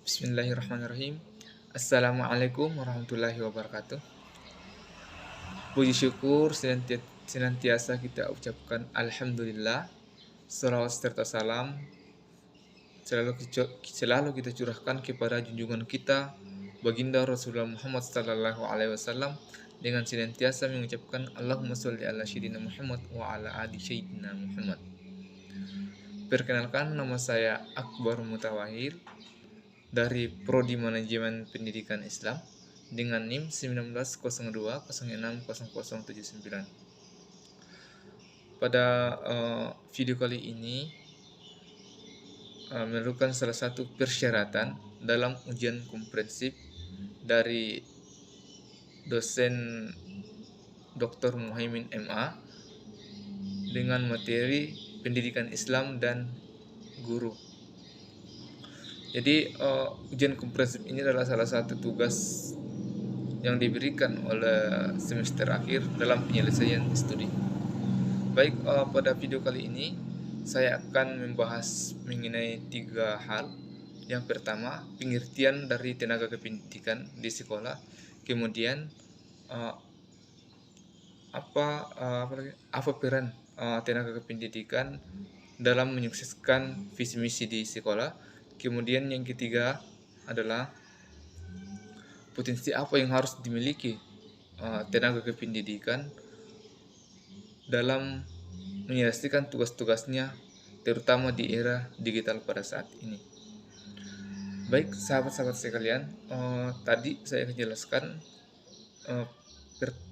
Bismillahirrahmanirrahim. Assalamualaikum warahmatullahi wabarakatuh. Puji syukur senantiasa kita ucapkan Alhamdulillah. Salawat serta salam selalu kita curahkan kepada junjungan kita Baginda Rasulullah Muhammad sallallahu alaihi wasallam dengan senantiasa mengucapkan Allahumma sholli ala sayyidina Muhammad wa ala ali sayyidina Muhammad. Perkenalkan, nama saya Akbar Mutawahir dari Prodi Manajemen Pendidikan Islam dengan NIM 1902060079. Pada video kali ini merupakan salah satu persyaratan dalam ujian komprehensif dari dosen Dr. Muhaimin MA dengan materi pendidikan Islam dan guru. Jadi ujian komprehensif ini adalah salah satu tugas yang diberikan oleh semester akhir dalam penyelesaian studi. Baik, pada video kali ini saya akan membahas mengenai 3 hal. Yang pertama, pengertian dari tenaga kependidikan di sekolah. Kemudian apa peran tenaga kependidikan dalam menyukseskan visi misi di sekolah. Kemudian yang ketiga adalah potensi apa yang harus dimiliki tenaga kependidikan dalam menyelesaikan tugas-tugasnya, terutama di era digital pada saat ini. Baik, sahabat-sahabat sekalian, tadi saya akan jelaskan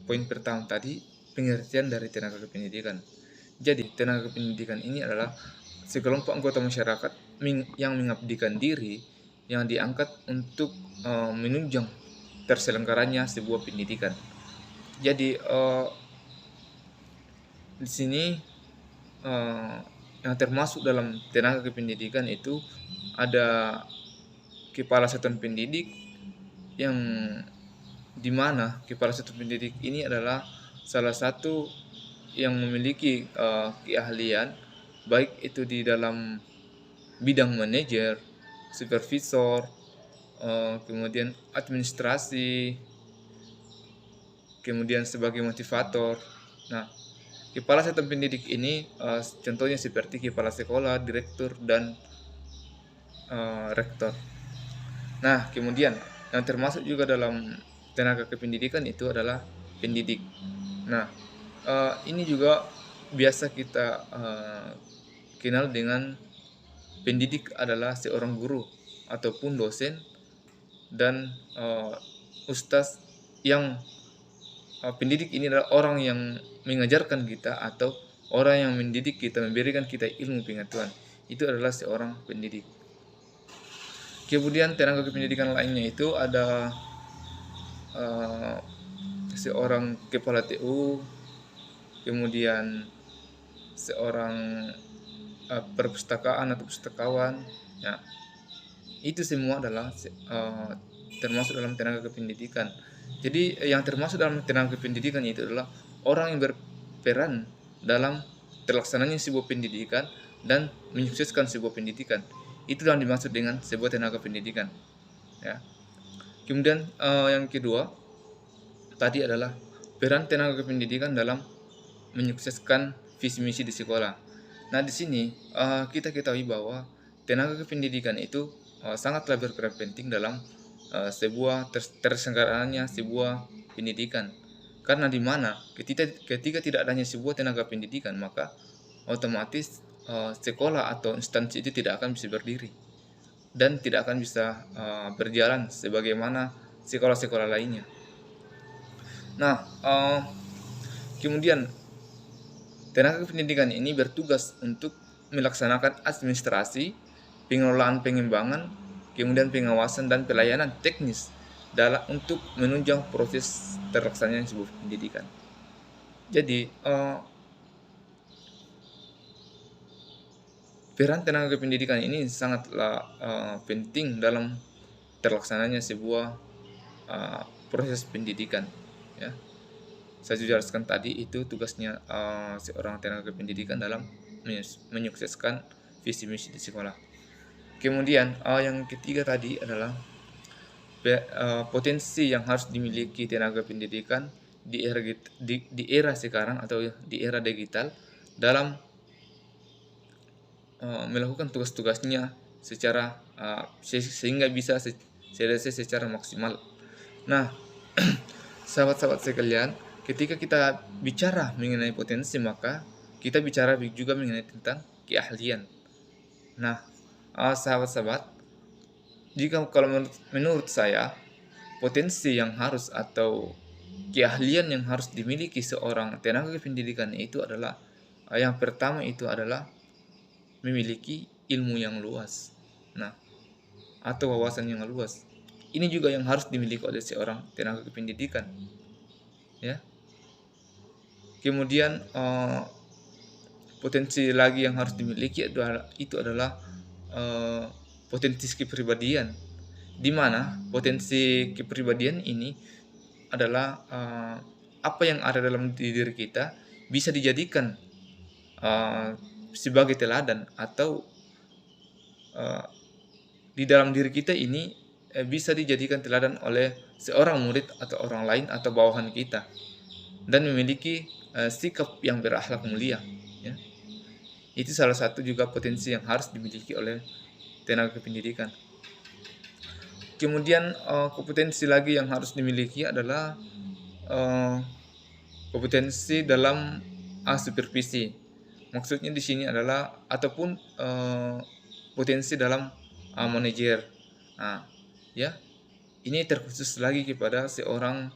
poin pertama tadi, pengertian dari tenaga kependidikan. Jadi, tenaga kependidikan ini adalah sekelompok anggota masyarakat yang mengabdikan diri yang diangkat untuk menunjang terselenggaranya sebuah pendidikan. Jadi di sini yang termasuk dalam tenaga kependidikan itu ada kepala satuan pendidik, yang dimana kepala satuan pendidik ini adalah salah satu yang memiliki keahlian baik itu di dalam bidang manajer, supervisor, kemudian administrasi, kemudian sebagai motivator. Nah, kepala satuan pendidik ini contohnya seperti kepala sekolah, direktur, dan rektor. Nah, kemudian yang termasuk juga dalam tenaga kependidikan itu adalah pendidik. Nah, ini juga biasa kita kenal dengan pendidik adalah seorang guru ataupun dosen dan ustaz, yang pendidik ini adalah orang yang mengajarkan kita atau orang yang mendidik kita, memberikan kita ilmu pengetahuan. Itu adalah seorang pendidik. Kemudian tenaga kependidikan lainnya itu ada seorang kepala TU, kemudian seorang perpustakaan atau pustakawan. Ya, itu semua adalah termasuk dalam tenaga kependidikan. Jadi yang termasuk dalam tenaga kependidikan itu adalah orang yang berperan dalam terlaksananya sebuah pendidikan dan menyukseskan sebuah pendidikan. Itu yang dimaksud dengan sebuah tenaga pendidikan. Ya. Kemudian yang kedua tadi adalah peran tenaga kependidikan dalam menyukseskan visi misi di sekolah. Nah, di sini kita ketahui bahwa tenaga kependidikan itu sangatlah berperan penting dalam sebuah terselenggaranya sebuah pendidikan. Karena di mana ketika tidak adanya sebuah tenaga pendidikan, maka otomatis sekolah atau instansi itu tidak akan bisa berdiri dan tidak akan bisa berjalan sebagaimana sekolah-sekolah lainnya. Nah, kemudian tenaga pendidikan ini bertugas untuk melaksanakan administrasi, pengelolaan pengembangan, kemudian pengawasan dan pelayanan teknis untuk menunjang proses terlaksananya sebuah pendidikan. Jadi peran tenaga kependidikan ini sangatlah penting dalam terlaksananya sebuah proses pendidikan. Ya, saya jelaskan tadi itu tugasnya seorang tenaga kependidikan dalam menyukseskan visi misi di sekolah. Kemudian, yang ketiga tadi adalah potensi yang harus dimiliki tenaga pendidikan di era sekarang atau di era digital dalam melakukan tugas-tugasnya secara sehingga bisa selesai secara maksimal. Nah, sahabat-sahabat sekalian, ketika kita bicara mengenai potensi, maka kita bicara juga mengenai tentang keahlian. Nah, sahabat-sahabat, jika kalau menurut saya, potensi yang harus atau keahlian yang harus dimiliki seorang tenaga pendidikan itu adalah yang pertama itu adalah memiliki ilmu yang luas. Nah, atau wawasan yang luas. Ini juga yang harus dimiliki oleh seorang tenaga pendidikan. Ya. Kemudian potensi lagi yang harus dimiliki adalah potensi kepribadian, di mana potensi kepribadian ini adalah apa yang ada dalam diri kita bisa dijadikan sebagai teladan, atau di dalam diri kita ini bisa dijadikan teladan oleh seorang murid atau orang lain atau bawahan kita, dan memiliki sikap yang berakhlak mulia. Ya. Itu salah satu juga potensi yang harus dimiliki oleh tenaga pendidikan. Kemudian kompetensi lagi yang harus dimiliki adalah kompetensi dalam supervisi. Maksudnya di sini adalah ataupun potensi dalam manajer. Nah, ya, ini terkhusus lagi kepada seorang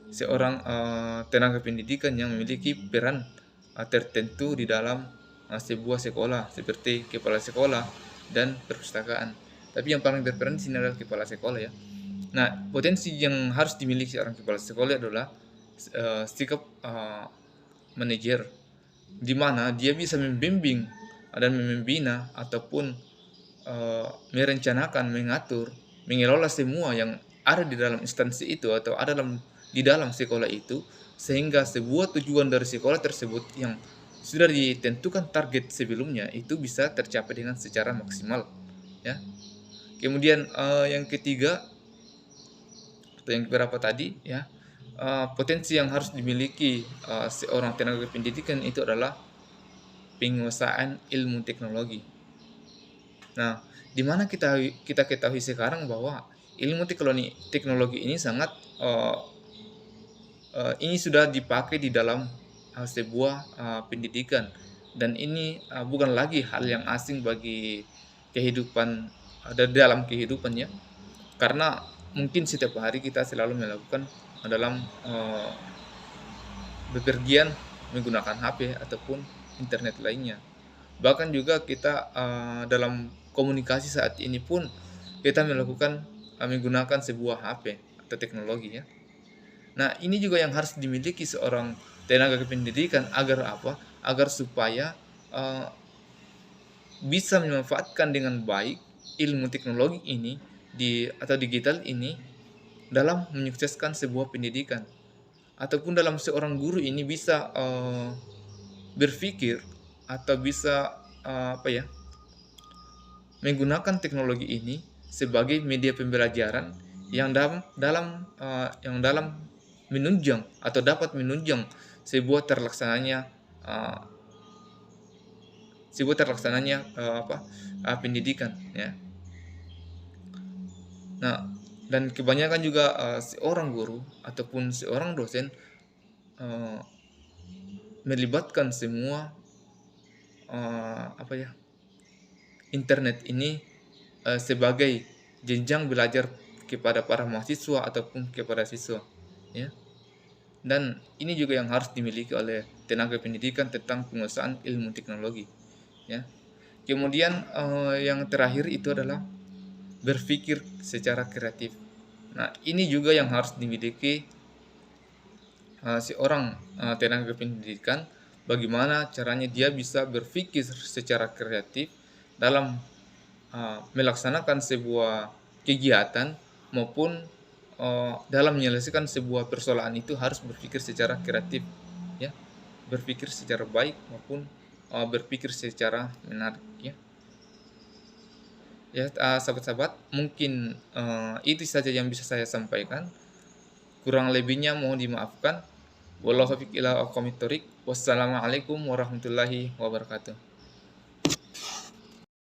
seorang tenaga pendidikan yang memiliki peran tertentu di dalam sebuah sekolah, seperti kepala sekolah dan perpustakaan. Tapi yang paling berperan di sini adalah kepala sekolah, ya. Nah, potensi yang harus dimiliki seorang kepala sekolah adalah sikap manajer, di mana dia bisa membimbing dan membina ataupun merencanakan, mengatur, mengelola semua yang ada di dalam instansi itu atau ada di dalam sekolah itu, sehingga sebuah tujuan dari sekolah tersebut yang sudah ditentukan target sebelumnya itu bisa tercapai dengan secara maksimal, ya. Kemudian yang ketiga atau yang berapa tadi, ya, potensi yang harus dimiliki seorang tenaga pendidikan itu adalah penguasaan ilmu teknologi. Nah, di mana kita ketahui sekarang bahwa ilmu teknologi ini sangat ini sudah dipakai di dalam sebuah pendidikan, dan ini bukan lagi hal yang asing bagi kehidupan dalam kehidupannya, karena mungkin setiap hari kita selalu melakukan dalam bepergian menggunakan HP ataupun internet lainnya. Bahkan juga kita dalam komunikasi saat ini pun kita melakukan menggunakan sebuah HP atau teknologi, ya. Nah, ini juga yang harus dimiliki seorang tenaga kependidikan agar apa? Agar supaya bisa memanfaatkan dengan baik ilmu teknologi ini atau digital ini dalam menyukseskan sebuah pendidikan, ataupun dalam seorang guru ini bisa berpikir atau bisa menggunakan teknologi ini sebagai media pembelajaran yang dalam menunjang atau dapat menunjang sebuah terlaksananya pendidikan, ya. Nah, dan kebanyakan juga seorang guru ataupun seorang dosen melibatkan semua internet ini sebagai jenjang belajar kepada para mahasiswa ataupun kepada siswa, ya. Dan ini juga yang harus dimiliki oleh tenaga pendidikan tentang penguasaan ilmu teknologi, ya. Kemudian yang terakhir itu adalah berpikir secara kreatif. Nah, ini juga yang harus dimiliki seorang tenaga pendidikan, bagaimana caranya dia bisa berpikir secara kreatif dalam melaksanakan sebuah kegiatan maupun dalam menyelesaikan sebuah persoalan itu harus berpikir secara kreatif, ya, berpikir secara baik maupun berpikir secara menarik ya. Ya, sahabat-sahabat, mungkin, itu saja yang bisa saya sampaikan, kurang lebihnya mohon dimaafkan. Wallahu taufiq ila aqwamit thoriq. Wassalamualaikum warahmatullahi wabarakatuh.